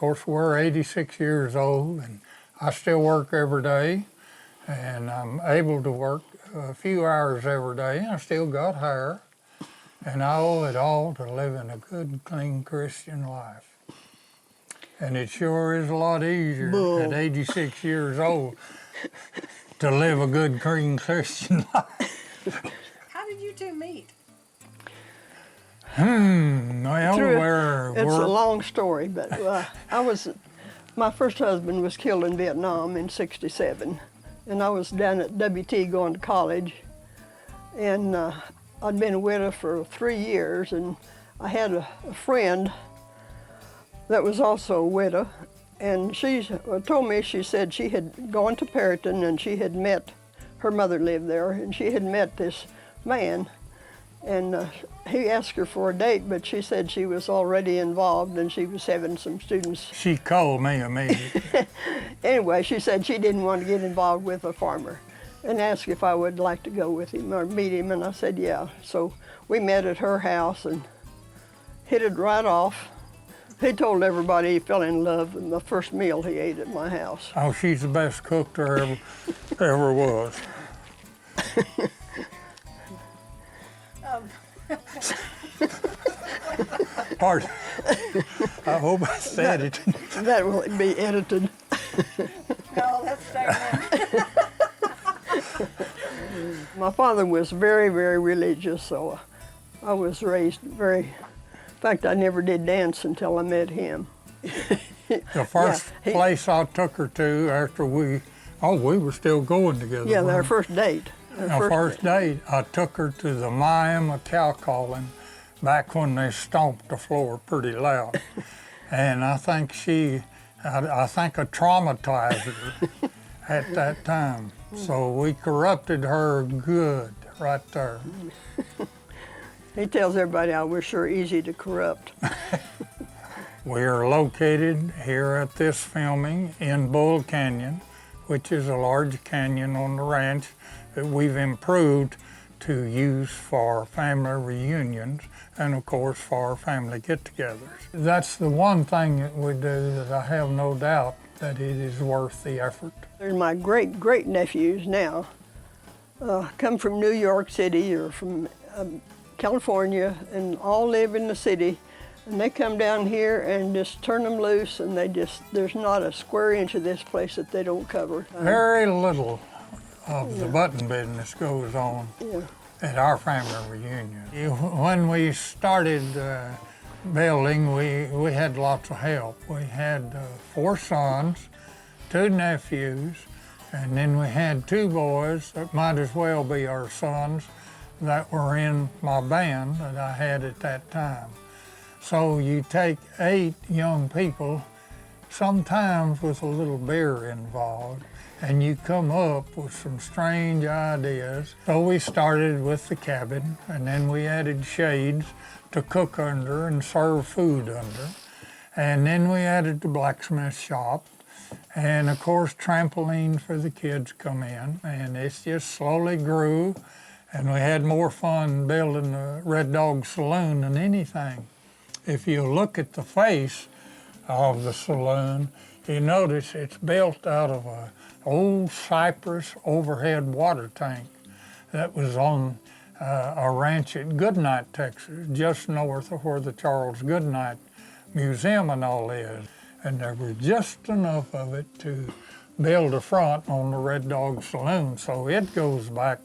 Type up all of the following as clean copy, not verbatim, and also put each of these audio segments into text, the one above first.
course, we're 86 years old, and I still work every day, and I'm able to work a few hours every day, and I still got hair, and I owe it all to living a good, clean Christian life. And it sure is a lot easier at 86 years old to live a good, clean Christian life. How did you two meet? Well, it's a long story, but my first husband was killed in Vietnam in '67, and I was down at WT going to college, and I'd been a widow for 3 years, and I had a friend that was also a widow, and she told me, she said she had gone to Perryton and she had met, her mother lived there, and she had met this man, and he asked her for a date, but she said she was already involved and she was having some students. She called me immediately. Anyway, she said she didn't want to get involved with a farmer and asked if I would like to go with him or meet him, and I said yeah. So we met at her house and hit it right off. He told everybody he fell in love in the first meal he ate at my house. Oh, she's the best cook there ever was. Pardon. I hope I said it. That will be edited. No, that's staying in. My father was very, very religious, so I was raised very, in fact, I never did dance until I met him. The first place I took her to after we were still going together. Yeah, our first date. Our first date, I took her to the Miami cow calling back when they stomped the floor pretty loud. And I think I traumatized her at that time. So we corrupted her good right there. He tells everybody I was sure easy to corrupt. We are located here at this filming in Bull Canyon, which is a large canyon on the ranch that we've improved to use for family reunions and of course for family get-togethers. That's the one thing that we do that I have no doubt that it is worth the effort. They're my great nephews now. Come from New York City or from California and all live in the city. And they come down here and just turn them loose, and there's not a square inch of this place that they don't cover. Very little of the button business goes on at our family reunion. When we started building, we had lots of help. We had 4 sons, 2 nephews, and then we had 2 boys that might as well be our sons that were in my band that I had at that time. So you take 8 young people, sometimes with a little beer involved, and you come up with some strange ideas. So we started with the cabin, and then we added shades to cook under and serve food under. And then we added the blacksmith shop, and of course trampoline for the kids come in, and it's just slowly grew, and we had more fun building the Red Dog Saloon than anything. If you look at the face of the saloon, you notice it's built out of an old cypress overhead water tank that was on a ranch at Goodnight, Texas, just north of where the Charles Goodnight Museum and all is. And there was just enough of it to build a front on the Red Dog Saloon. So it goes back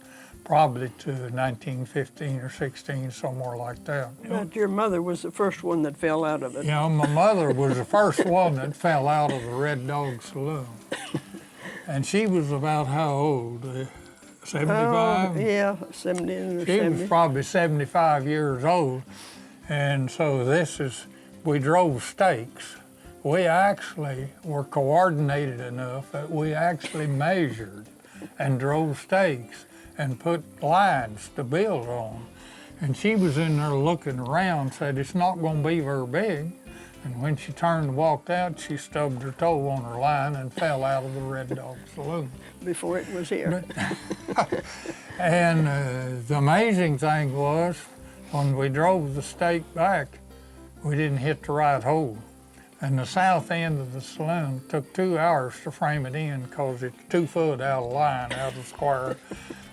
probably to 1915 or 16, somewhere like that. But your mother was the first one that fell out of it. Yeah, my mother was the first one that fell out of the Red Dog Saloon. And she was about how old? 75? Yeah, 70 or 70. She was probably 75 years old. And so we drove stakes. We actually were coordinated enough that we actually measured and drove stakes and put lines to build on. And she was in there looking around, said, it's not going to be very big. And when she turned and walked out, she stubbed her toe on her line and fell out of the Red Dog Saloon. Before it was here. And the amazing thing was, when we drove the stake back, we didn't hit the right hole. And the south end of the saloon took 2 hours to frame it in because it's 2 foot out of line, out of the square.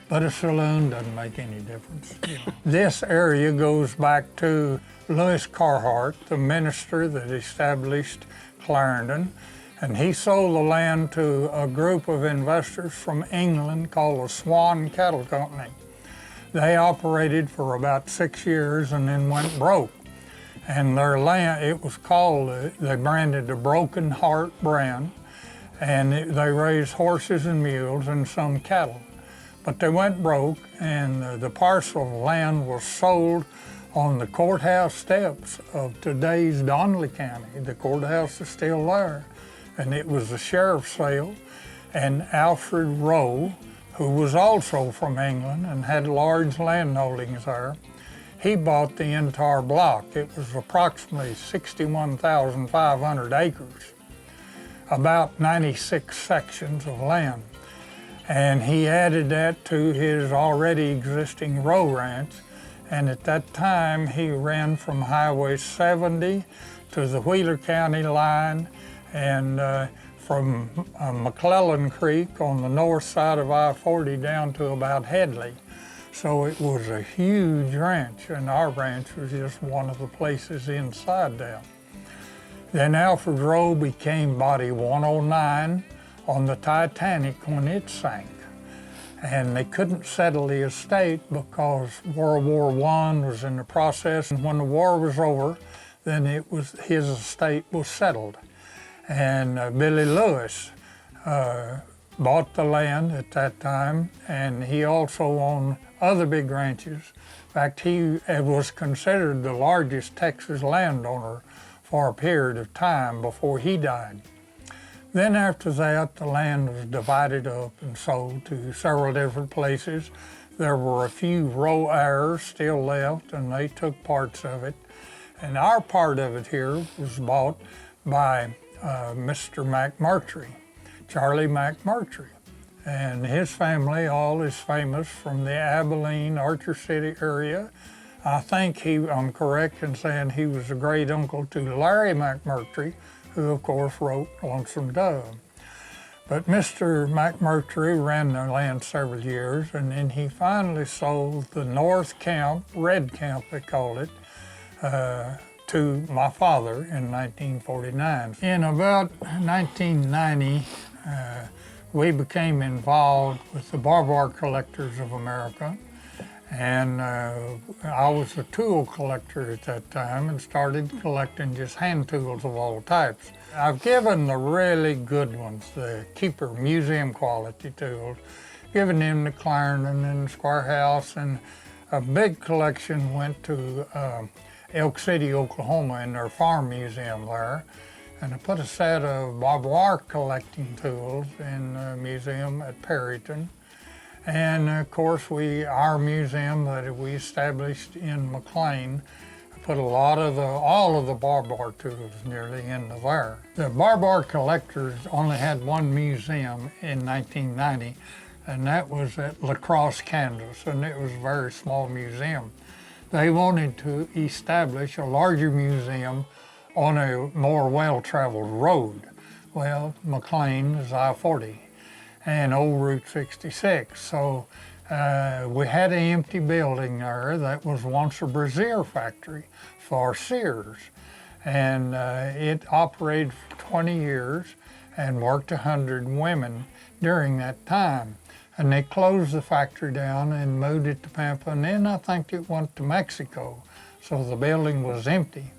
But a saloon doesn't make any difference. This area goes back to Lewis Carhart, the minister that established Clarendon. And he sold the land to a group of investors from England called the Swan Cattle Company. They operated for about 6 years and then went broke. And their land, it was called, they branded the Broken Heart brand, and they raised horses and mules and some cattle. But they went broke, and the parcel of land was sold on the courthouse steps of today's Donnelly County. The courthouse is still there. And it was a sheriff's sale, and ALFRED ROWE, who was also from England and had large land holdings there, he bought the entire block. It was approximately 61,500 acres, about 96 sections of land. And he added that to his already existing row ranch. And at that time, he ran from Highway 70 to the Wheeler County line, and from McClellan Creek on the north side of I-40 down to about Headley. So it was a huge ranch, and our ranch was just one of the places inside that. Then ALFRED ROWE became Body 109 on the Titanic when it sank. And they couldn't settle the estate because World War I was in the process, and when the war was over, then his estate was settled. And Billy Lewis bought the land at that time, and he also owned other big ranches. In fact, he was considered the largest Texas landowner for a period of time before he died. Then after that, the land was divided up and sold to several different places. There were a few Rowe heirs still left, and they took parts of it. And our part of it here was bought by Mr. McMurtry, Charlie McMurtry. And his family all is famous from the Abilene, Archer City area. I think I'm correct in saying he was a great uncle to Larry McMurtry, who of course wrote Lonesome Dove. But Mr. McMurtry ran the land several years, and then he finally sold the North Camp, Red Camp they called it, to my father in 1949. In about 1990, we became involved with the Barbar Collectors of America, and I was a tool collector at that time and started collecting just hand tools of all types. I've given the really good ones, the keeper museum quality tools, given them to Clarendon and Square House, and a big collection went to Elk City, Oklahoma, in their farm museum there. And I put a set of barbed wire collecting tools in the museum at Perryton. And of course, our museum that we established in McLean put all of the barbed wire tools nearly into there. The barbed wire collectors only had one museum in 1990, and that was at La Crosse, Kansas, and it was a very small museum. They wanted to establish a larger museum on a more well-traveled road. Well, McLean is I-40 and old Route 66. So we had an empty building there that was once a brassiere factory for Sears. And it operated for 20 years and worked 100 women during that time. And they closed the factory down and moved it to Pampa, and then I think it went to Mexico. So the building was empty.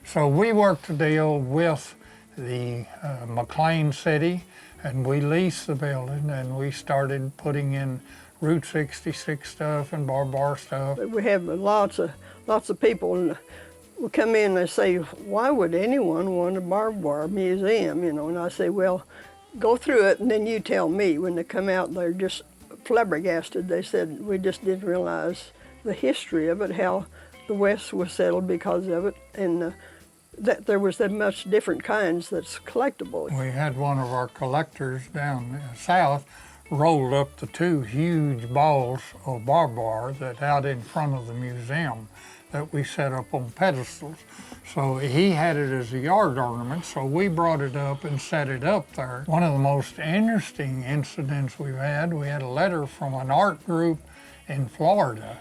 So we worked a deal with the McLean City, and we leased the building, and we started putting in Route 66 stuff and barbed wire stuff. We have lots of people, and will come in and they say, why would anyone want a barbed wire museum, you know? And I say, well, go through it and then you tell me. When they come out, they're just flabbergasted. They said, we just didn't realize the history of it, how the West was settled because of it, and that there was that much different kinds that's collectible. We had one of our collectors down south rolled up the two huge balls of barbed wire that out in front of the museum. that we set up on pedestals. So he had it as a yard ornament, so we brought it up and set it up there. One of the most interesting incidents we had a letter from an art group in Florida,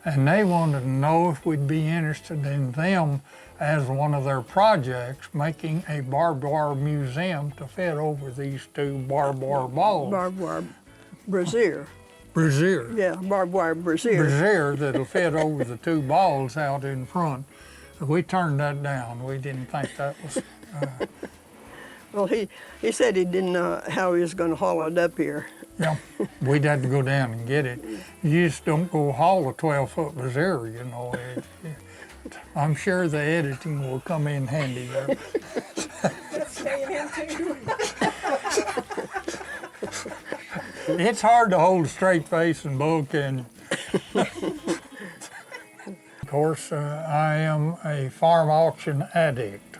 and they wanted to know if we'd be interested in them as one of their projects, making a barbed wire museum to fit over these two barbed wire balls. Barbed wire brazier. Brazier. Yeah, barbed wire brazier. Brazier that'll fit over the two balls out in front. We turned that down. We didn't think that was... Well, he said he didn't know how he was going to haul it up here. Yeah, we'd had to go down and get it. You just don't go haul a 12-foot brazier, you know. I'm sure the editing will come in handy there. That's staying in too. It's hard to hold a straight face in Bull Canyon. Of course, I am a farm auction addict,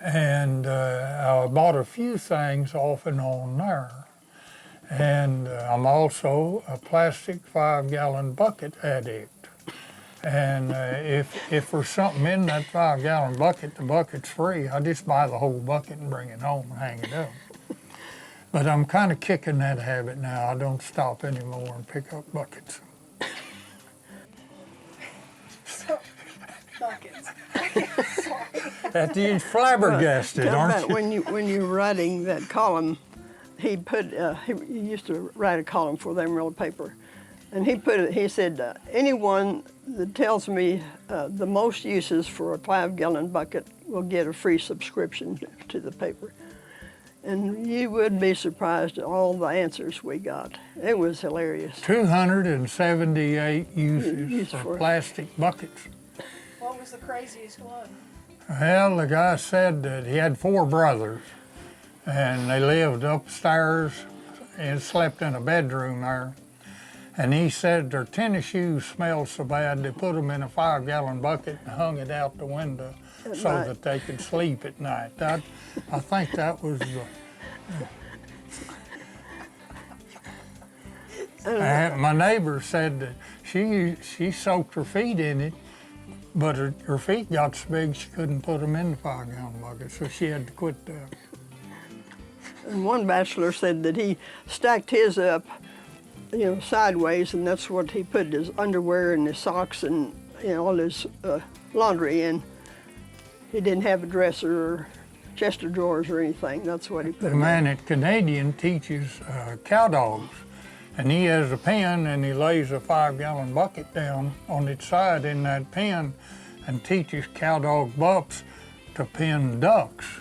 and I bought a few things off and on there. And I'm also a plastic 5-gallon bucket addict. And if there's something in that 5-gallon bucket, the bucket's free. I just buy the whole bucket and bring it home and hang it up. But I'm kind of kicking that habit now. I don't stop anymore and pick up buckets. Buckets. That is flabbergasted, Tell aren't about you? when you're writing that column, he used to write a column for them real paper, and he said anyone that tells me the most uses for a 5-gallon bucket will get a free subscription to the paper. And you would be surprised at all the answers we got. It was hilarious. 278 uses Use for for it. plastic buckets. What was the craziest one? Well, the guy said that he had 4 brothers, and they lived upstairs and slept in a bedroom there. And he said their tennis shoes smelled so bad they put them in a 5-gallon bucket and hung it out the window so night. that they could sleep at night. I think that was my neighbor said that she soaked her feet in it, but her feet got so big she couldn't put them in the 5-gallon bucket, so she had to quit that. And one bachelor said that he stacked his up, sideways, and that's what he put his underwear and his socks and all his laundry in. He didn't have a dresser or chest of drawers or anything. That's what he put The in. man at Canadian teaches cow dogs, and he has a pen and he lays a 5-gallon bucket down on its side in that pen and teaches cow dog pups to pin ducks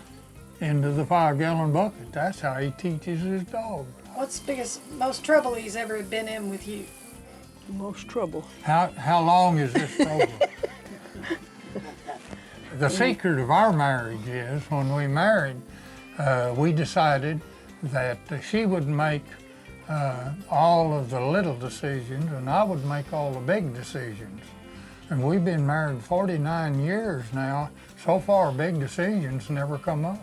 into the 5-gallon bucket. That's how he teaches his dog. What's the most trouble he's ever been in with you? Most trouble. How long is this program? The secret of our marriage is when we married, we decided that she would make all of the little decisions and I would make all the big decisions. And we've been married 49 years now. So far, big decisions never come up.